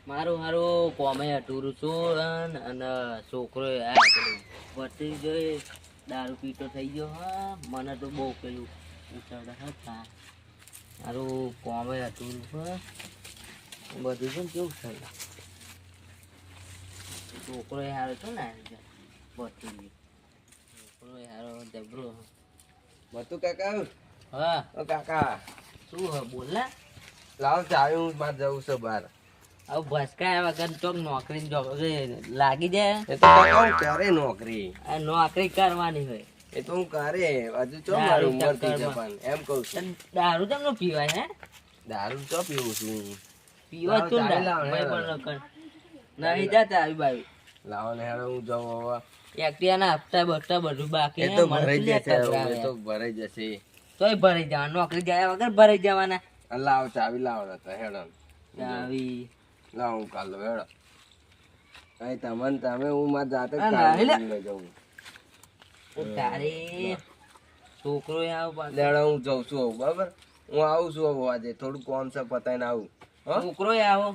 મારું હારું કોમે અટુરું છું અને છોકરો આ પેલું ભરતી જોઈ દારૂ પીતો થઈ ગયો. હા મને તો બહુ પેલું ઉછળ હતા મારું કોમે અટુરું છે બધું છે કેવું થયું. છોકરો એ હારો છો ને ભરતી ગયો છોકરો એ હારો જબરો. મતું કાકા. હા ઓ કાકા શું હ બોલ ને. લાવ ચાવી હું માર જવું છે બહાર. હવે ભસકા વગર ચોક નોકરી લાગી જાય. એ તો કાકા હું કરે નોકરી. આ નોકરી કરવાની હોય એ તો હું કરે હજુ ચો મારી ઉંમર થઈ છે પણ એમ કહું છું. દારૂ કેમ નો પીવાય હે? દારૂ ચો પીવું છું. પીવા તો નહીં જતા આવી બાવી. લાવો ને હેડો હું જાઉં હવે. એક્ટિવાના હપ્તા બપ્તા બધું બાકી એ હે. તો મને ભરાઈ શું જશે લે એ તો ભરાઈ જશે. તોય ભરાઈ જવાના નોકરી જાય વગર ભરાઈ જવાના. લાવ ચાવી લાવો ને તો હેડો. આવી લાવ હું કાલ હેડો. કઈ તમને તમે હું માર જાતે જ આ કાલ નહીં લે. લઈ જાઉં. તારે છોકરો આવ પાછો. લેડો હું જઉં છું હવે બરાબર. હું આવું છું હવે આજે થોડું કોમ છે પતાઈને આવું. હો છોકરો આવો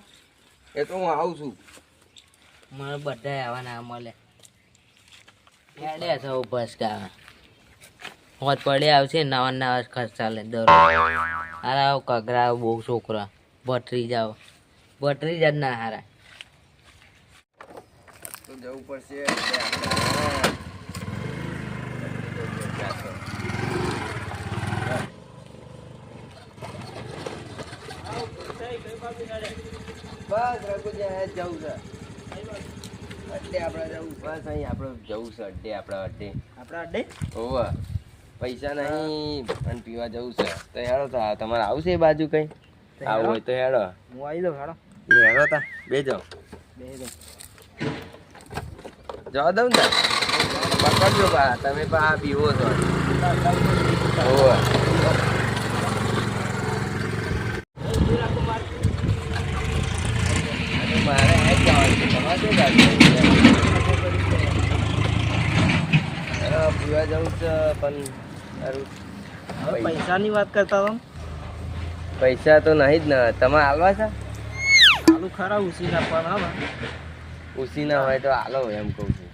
એ તો હું આવું છું. મને બધા આવવાના મળે હેડે છે ભસકા હોત પડે આવશે નવા નવા ખર્ચા લે દરરોજ. હારા કગરા બહુ છોકરા ભટરી જાવ ભટરી જ ના હારા. તો જવું પડશે. બસ રઘુજી જવું છે અડ્ડે આપણે જવું. બસ અહીં આપણે જવું છે અડ્ડે આપણા અડ્ડે. આપણા અડ્ડે હોવે પૈસા નહીં પણ પીવા જવું છે તો હેડો. તો તમારે આવશે એ બાજુ કઈ આવું હોય તો હેડો. હું આવી દઉં હેડો હેડો તા બે જાઓ. બે દઉં જવા દઉં ને પકડજો પા તમે પા પીવો છો. હોવે મારે હેડ જવાનું છે. તમારે શું પીવા જવું છે પણ હવે પૈસાની વાત કરતા હતો. પૈસા તો નહીં જ ને તમે હાલવા છે. આલુ ખરા ઉસી નાખવાના હવે. ઉસી ના હોય તો હાલો એમ કહું છું.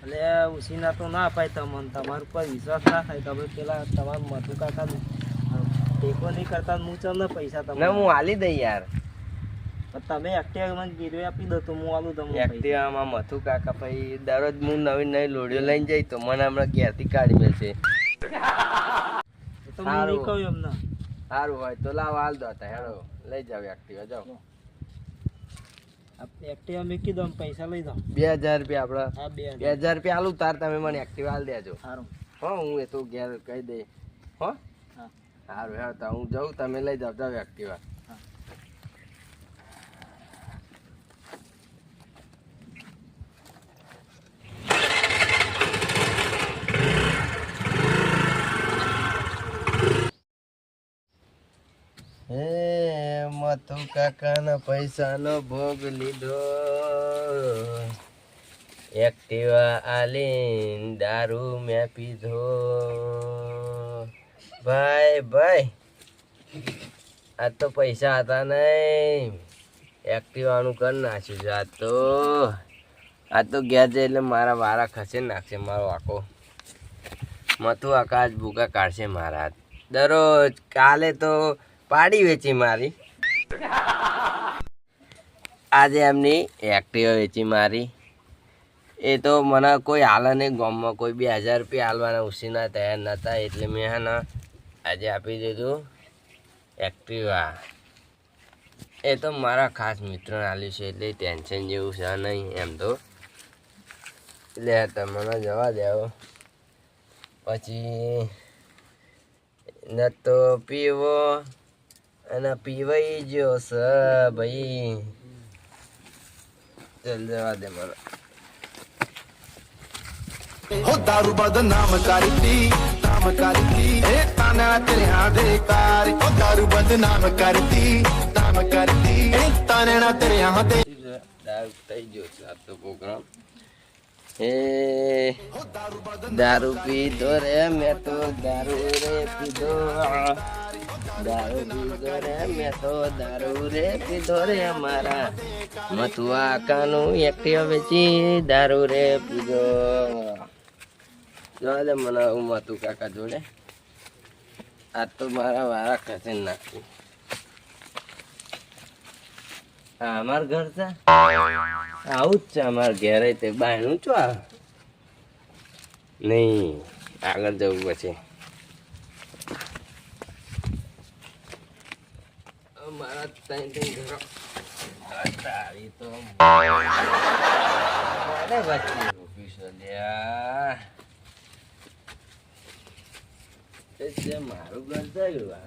એટલે ઉસીના તો ના અપાય તમને તમારા ઉપર વિશ્વાસ ના થાય. તમે પેલા તમારા મધુ કાકા ટેકો નહીં કરતા હું ચાલ ને પૈસા ના તમને હું હાલી દઈ યાર. તમે એક્ટિવા મને ગીરવે આપી દો તો હું આલું તમને પૈસા. એક્ટિવામાં મથું કાકા ભાઈ દરરોજ હું નવી નવી લોડીઓ લઈને જઈ તો મને હમણાં ઘેરથી કાઢી મેળશે. એ તો હું નહીં કહું એમને. સારું હોય તો લાવ હાલ દો તા હેડો લઈ જાવ એક્ટિવા જાઓ. એક્ટિવા મૂકી દો પૈસા લઈ દો. 2000 રૂપિયા આપડે. હા 2000 રૂપિયા આલું તાર તમે મને એક્ટિવા હાલ દેજો. સારું હો હું એ તો ઘેર કહી દે. હો હા સારું હેડ તો હું જાઉં તમે લઈ જાવ જાવ એક્ટિવા. હે મથુ કાકાના પૈસાનો ભોગ લીધો. એક્ટિવા આલીન દારૂ મેં પીધો. ભાઈ ભાઈ આ તો પૈસા હતા નહીં એક્ટિવાનું કરી નાખ્યું છે. આ તો ગયા છે એટલે મારા વારા ખસે નાખશે મારો આખો. મથુ આકાશ ભૂકા કાઢશે મારા દરરોજ. કાલે તો પાડી વેચી મારી. આજે એમની એક્ટિવા વેચી મારી. એ તો મને કોઈ હાલે નહીં ગામમાં કોઈ 2000 રૂપિયા હાલવાના ઉસીના તૈયાર નહોતા એટલે મેં હે ને આજે આપી દીધું એક્ટિવા. એ તો મારા ખાસ મિત્રોને આલ્યું છે એટલે ટેન્શન જેવું છે નહીં એમ તો. એટલે તમને જવા દેવો પછી ન તો પીવો અને પીવાઈ ગયો છે ભાઈ. ચાલ જવા દે મને. हो दारू बदनाम करती नाम करती ए ताना तेरे हाँ बेकार हो दारू बदनाम करती नाम करती ए ताना तेरे हाँ दे દારૂ થઈ ગયો છે આ તો પ્રોગ્રામ. એ દારૂ પીધો રે મેં તો દારૂ રે પીધો, દારૂ પીધો રે મેં તો દારૂ રે પીધો રે મારા મથુઆ કાનું એકટીઓ વેચી દારૂ રે પીધો. જો દે મને હું મથુ કાકા જોડે આજ તો મારા વારા ખસે નાખી. હા અમાર ઘર છે, આવું જ છે અમાર ઘેરે. તે બાયનું છો આ નહીં, આગળ જવું પછી. મારા ત્રણ ઘરો તારી તો મારું ઘર થયું.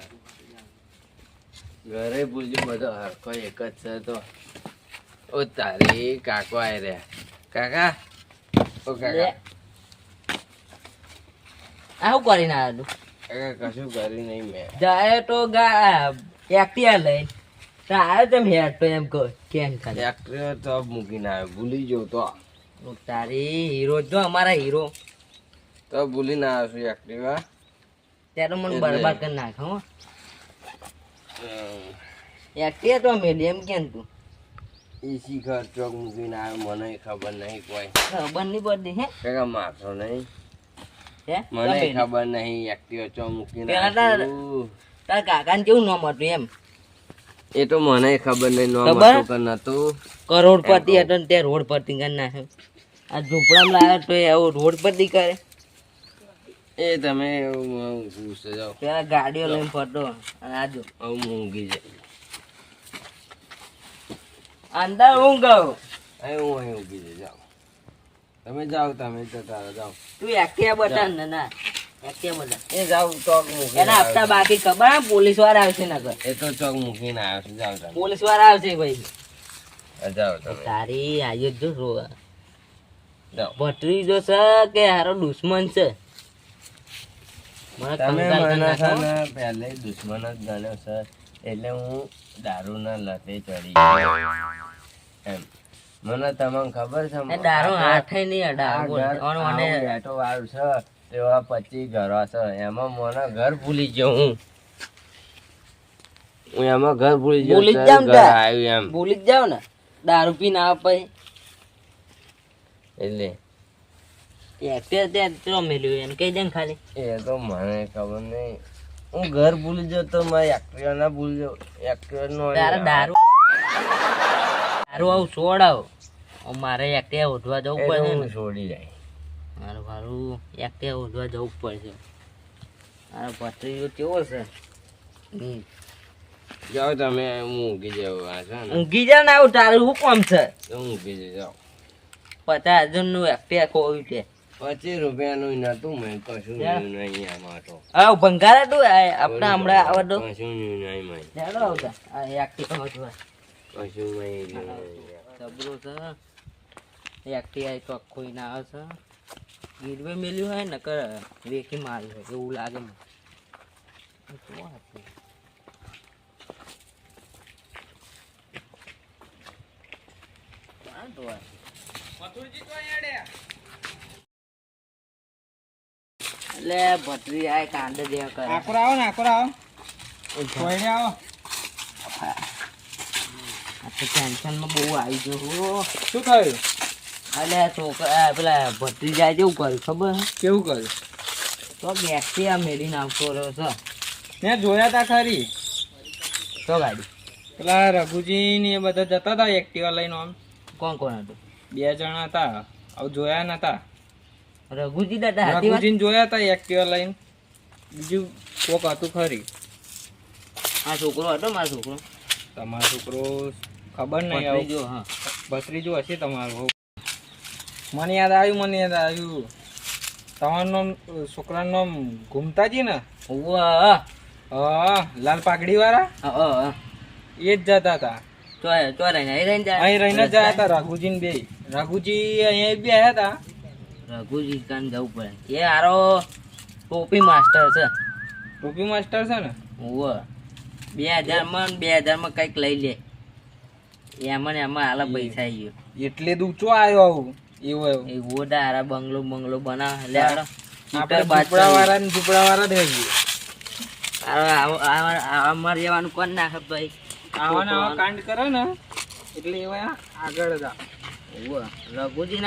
ઘરે પૂછ્યું બધો હરખો એક જ છે. તો ઓ તારી કાકો આય રહ્યા. કાકા ઓ કાકા આવું કરીને આવ્યો કાકા કશું કરી નહીં મેં. જાય તો એક્ટિયા લઈ તો આવ્યો તમે હેડ તો એમ કહો કેમ ખાલી એક્ટર તો મૂકીને આવ્યો, ભૂલી ગયો તો. તારી હીરો જો અમારા હીરો તો ભૂલીને આવ્યો છું એક્ટિવા. ત્યારે મને બરબાદ કરી નાખો હો. એક્ટિયા તો મેલી એમ કેમ તું એસી ઘર ચોક મૂકીને આવ્યો, મને ખબર નહીં કોઈ. ખબર નહીં પડતી હે કાકા મારશો નહીં, હે મને ખબર નહીં એક્ટિવા ચોક મૂકીને પેલા આવ્યો. તારા કાકાને કેવું નામ હતું એમ એ તો મને ખબર નહીં, નો ખબર? મતો કે નતું. કરોડપતિ હતો ને તે રોડપતિ કરી નાખ્યો. આ ઝૂંપડામાં લાવ્યો તો એવું રોડપતિ કરે. એ તમે પૂછો જાઓ. પેલા ગાડીઓ લઈને ફરતો અને આજો હું મૂંગી જાય. અંદર હું ગયો અહીં હું અહીં ઊભી છે, જાઓ તમે જાઓ, તમે જતા રહો, જાઓ. તું એક્ટિયા બતા ને ના એક્ટિયા બતા એ જાઓ ચોક મૂકીને એના હપ્તા બાકી ખબર પોલીસ વાળા આવશે નગર આવ્યો. એ તો ચોક મૂકીને આવ્યો છું, જાઓ તમે. પોલીસ વાળા આવશે ભાઈ. જાઓ તમે તારી આજે જો રોવા જાઓ. ભત્રીજો છે કે હારો દુશ્મન છે મને તમે કંગાલ કરી મને છે નાખો. ને પહેલે દુશ્મન જ ગણ્યો છે, એટલે હું દારૂના લતે ચડી ગયો એમ. મને તમને ખબર છે એ દારૂ હાથે નહીં અડાવ બોલ. અને બેઠો વાળું છે તેવા 25 ઘરો છે, એમાં મને ઘર ભૂલી ગયો. હું એમાં ઘર ભૂલી ગયો. ભૂલી જ ઘર જાવ ને તાર. આવ્યું એમ. ભૂલી જ જાવ ને દારૂ પીને આવે પછી એટલે એક્ટિયા ત્યાં ચો મેલ્યું એમ કહી દે ને ખાલી એ તો મને ખબર નહીં. હું ઘર ભૂલી જાઉં તો મારે એક્ટિવા ના ભૂલી જાઉં. એક્ટિવા નો તારે દારૂ દારૂ આવું છોડાવ મારે એક્ટિયા ઉઠવા જવું પડશે ને. છોડી જાય. મારું મારું એક્ટિવા ઉઠવા જવું પડશે. મારો ભત્રીજો કેવો છે જાઓ તમે, હું ઊંઘી જાઉં. આ છે ને ઊંઘી જા ને આવું તારું શું કામ છે તો ઊંઘી જઈ જાઓ. 50,000 નું એક્ટિવા ખોવ્યું છે 25 રૂપિયાનું નતું, મેં કશું યા. નહીં આમાં તો. હા ભંગાર હતું આપણા હમણાં આવવા દો કશું નહીં મેં. ચાલો આવતા આ એક્ટિવા ઉઠવા કશું નહીં. જબરો છે એક્ટિવા તો કોઈ ના આવે છે ગીરવે મેલ્યું હોય ને કર વેકી મારી હોય એવું લાગે મને. શું હતું? ક્યાં તો આ? એટલે ભત્રી આ કાંડે દેવા કરે આકરો આવો ને આકરો આવો કોઈને આવો આ તો ટેન્શનમાં બહુ આવી ગયો હો. શું થયું એટલે છોકરા પેલા ભત્રી જાય જેવું કર્યું ખબર છે? કેવું કર્યું તો બેગથી આ મેળીને આવતો રહ્યો છે મેં જોયા તા ખરી તો ગાડી પેલા રઘુજી ને એ બધા જતા હતા એક્ટિવા લઈને આમ કોણ કોણ હતું 2 જણા હતા હવે જોયા નતા રઘુજી દાદા હાથી વાત રઘુજી જોયા હતા એક્ટિવા લઈને બીજું કોક હતું ખરી આ છોકરો હતો મારો છોકરો તમારો છોકરો ખબર નહીં આવું ભત્રીજો હા ભત્રીજો હશે તમારો મને યાદ આવ્યું તમારું નામ છોકરાનું નામ ઘૂમતાજી ને ઉવ્વા હા લાલ પાઘડી વાળા એ જ જતા હતા ચો રહીને અહીં જાય અહીં રહીને જ જયા હતા રઘુજી ને બે રઘુજી અહીંયા બે હતા રઘુજી કાન જવું પડે એ હારો ટોપી માસ્ટર છે ટોપી માસ્ટર છે ને ઉવ્વા 2000 માં કંઈક લઈ લે એમાં ને એમાં હાલ પૈસા આવી ગયો એટલે દૂચો આવ્યો આવું એવું એવો ડારા બંગલો બનાવે લે હાલો. આપણે ઝૂંપડા વાળા જ રહીએ. અમારે જવાનું કોણ નાખે ભાઈ આવા કાંડ કરે ને એટલે એવા આગળ જ રઘુજી